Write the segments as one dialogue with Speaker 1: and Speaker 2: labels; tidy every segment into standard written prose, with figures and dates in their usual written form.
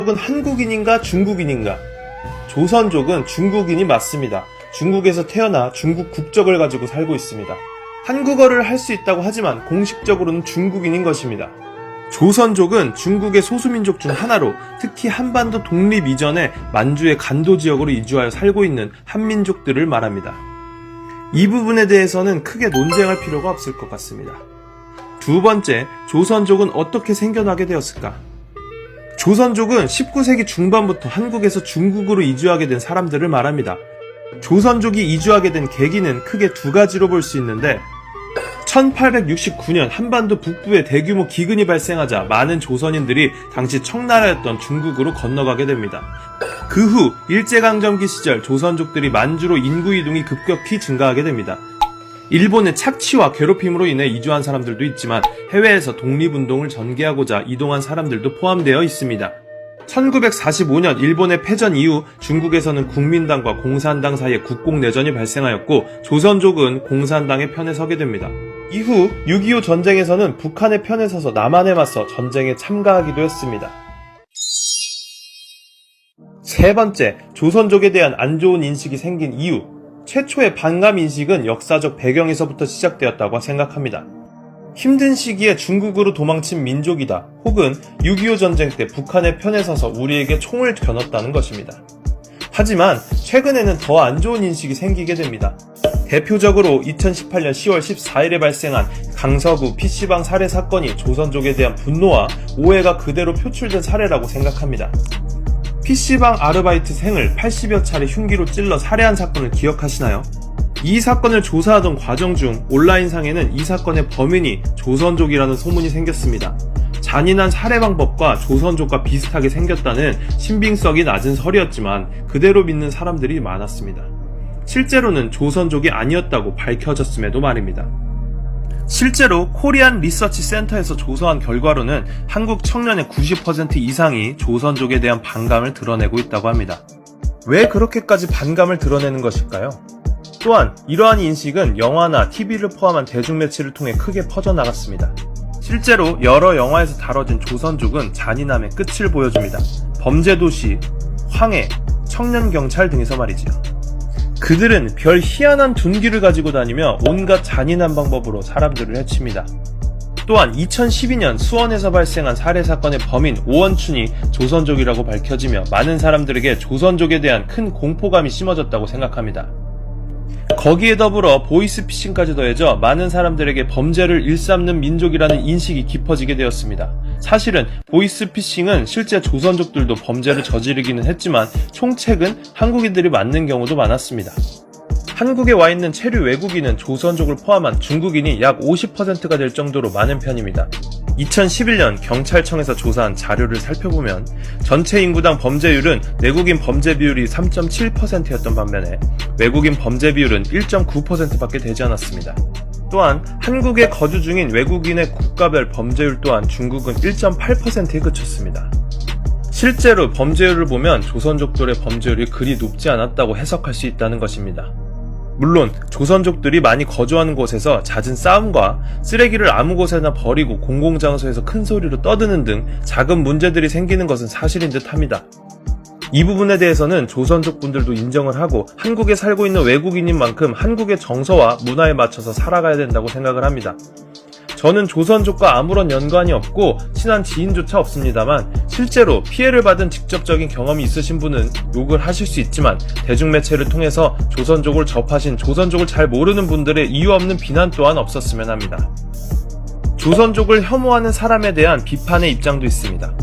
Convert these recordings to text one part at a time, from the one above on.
Speaker 1: 조선족은 한국인인가 중국인인가? 조선족은 중국인이 맞습니다. 중국에서 태어나 중국 국적을 가지고 살고 있습니다. 한국어를 할 수 있다고 하지만 공식적으로는 중국인인 것입니다. 조선족은 중국의 소수민족 중 하나로 특히 한반도 독립 이전에 만주의 간도 지역으로 이주하여 살고 있는 한민족들을 말합니다. 이 부분에 대해서는 크게 논쟁할 필요가 없을 것 같습니다. 두 번째, 조선족은 어떻게 생겨나게 되었을까? 조선족은 19세기 중반부터 한국에서 중국으로 이주하게 된 사람들을 말합니다. 조선족이 이주하게 된 계기는 크게 두 가지로 볼 수 있는데 1869년 한반도 북부에 대규모 기근이 발생하자 많은 조선인들이 당시 청나라였던 중국으로 건너가게 됩니다. 그 후 일제강점기 시절 조선족들이 만주로 인구 이동이 급격히 증가하게 됩니다. 일본의 착취와 괴롭힘으로 인해 이주한 사람들도 있지만 해외에서 독립운동을 전개하고자 이동한 사람들도 포함되어 있습니다. 1945년 일본의 패전 이후 중국에서는 국민당과 공산당 사이에 국공내전이 발생하였고 조선족은 공산당의 편에 서게 됩니다. 이후 6.25 전쟁에서는 북한의 편에 서서 남한에 맞서 전쟁에 참가하기도 했습니다. 세 번째, 조선족에 대한 안 좋은 인식이 생긴 이유. 최초의 반감 인식은 역사적 배경에서부터 시작되었다고 생각합니다. 힘든 시기에 중국으로 도망친 민족이다 혹은 6.25 전쟁 때 북한의 편에 서서 우리에게 총을 겨눴다는 것입니다. 하지만 최근에는 더 안 좋은 인식이 생기게 됩니다. 대표적으로 2018년 10월 14일에 발생한 강서구 PC방 살해 사건이 조선족에 대한 분노와 오해가 그대로 표출된 사례라고 생각합니다. PC방 아르바이트생을 80여 차례 흉기로 찔러 살해한 사건을 기억하시나요? 이 사건을 조사하던 과정 중 온라인상에는 이 사건의 범인이 조선족이라는 소문이 생겼습니다. 잔인한 살해 방법과 조선족과 비슷하게 생겼다는 신빙성이 낮은 설이었지만 그대로 믿는 사람들이 많았습니다. 실제로는 조선족이 아니었다고 밝혀졌음에도 말입니다. 실제로 코리안 리서치 센터에서 조사한 결과로는 한국 청년의 90% 이상이 조선족에 대한 반감을 드러내고 있다고 합니다. 왜 그렇게까지 반감을 드러내는 것일까요? 또한 이러한 인식은 영화나 TV를 포함한 대중매체를 통해 크게 퍼져나갔습니다. 실제로 여러 영화에서 다뤄진 조선족은 잔인함의 끝을 보여줍니다. 범죄도시, 황해, 청년경찰 등에서 말이지요. 그들은 별 희한한 둔기를 가지고 다니며 온갖 잔인한 방법으로 사람들을 해칩니다. 또한 2012년 수원에서 발생한 살해 사건의 범인 오원춘이 조선족이라고 밝혀지며 많은 사람들에게 조선족에 대한 큰 공포감이 심어졌다고 생각합니다. 거기에 더불어 보이스피싱까지 더해져 많은 사람들에게 범죄를 일삼는 민족이라는 인식이 깊어지게 되었습니다. 사실은 보이스피싱은 실제 조선족들도 범죄를 저지르기는 했지만 총책은 한국인들이 맞는 경우도 많았습니다. 한국에 와 있는 체류 외국인은 조선족을 포함한 중국인이 약 50%가 될 정도로 많은 편입니다. 2011년 경찰청에서 조사한 자료를 살펴보면 전체 인구당 범죄율은 내국인 범죄 비율이 3.7%였던 반면에 외국인 범죄 비율은 1.9%밖에 되지 않았습니다. 또한 한국에 거주 중인 외국인의 국가별 범죄율 또한 중국은 1.8%에 그쳤습니다. 실제로 범죄율을 보면 조선족들의 범죄율이 그리 높지 않았다고 해석할 수 있다는 것입니다. 물론 조선족들이 많이 거주하는 곳에서 잦은 싸움과 쓰레기를 아무 곳에나 버리고 공공장소에서 큰 소리로 떠드는 등 작은 문제들이 생기는 것은 사실인 듯 합니다. 이 부분에 대해서는 조선족 분들도 인정을 하고 한국에 살고 있는 외국인인 만큼 한국의 정서와 문화에 맞춰서 살아가야 된다고 생각을 합니다. 저는 조선족과 아무런 연관이 없고 친한 지인조차 없습니다만 실제로 피해를 받은 직접적인 경험이 있으신 분은 욕을 하실 수 있지만 대중매체를 통해서 조선족을 접하신 조선족을 잘 모르는 분들의 이유 없는 비난 또한 없었으면 합니다. 조선족을 혐오하는 사람에 대한 비판의 입장도 있습니다.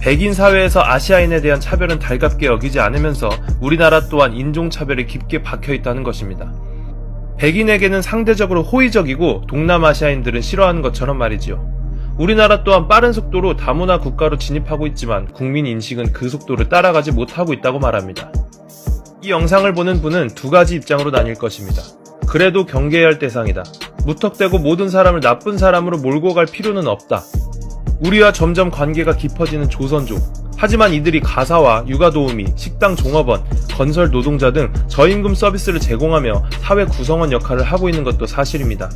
Speaker 1: 백인 사회에서 아시아인에 대한 차별은 달갑게 여기지 않으면서 우리나라 또한 인종차별이 깊게 박혀있다는 것입니다. 백인에게는 상대적으로 호의적이고 동남아시아인들은 싫어하는 것처럼 말이지요. 우리나라 또한 빠른 속도로 다문화 국가로 진입하고 있지만 국민 인식은 그 속도를 따라가지 못하고 있다고 말합니다. 이 영상을 보는 분은 두 가지 입장으로 나뉠 것입니다. 그래도 경계해야 할 대상이다. 무턱대고 모든 사람을 나쁜 사람으로 몰고 갈 필요는 없다. 우리와 점점 관계가 깊어지는 조선족. 하지만 이들이 가사와 육아도우미, 식당 종업원, 건설 노동자 등 저임금 서비스를 제공하며 사회 구성원 역할을 하고 있는 것도 사실입니다.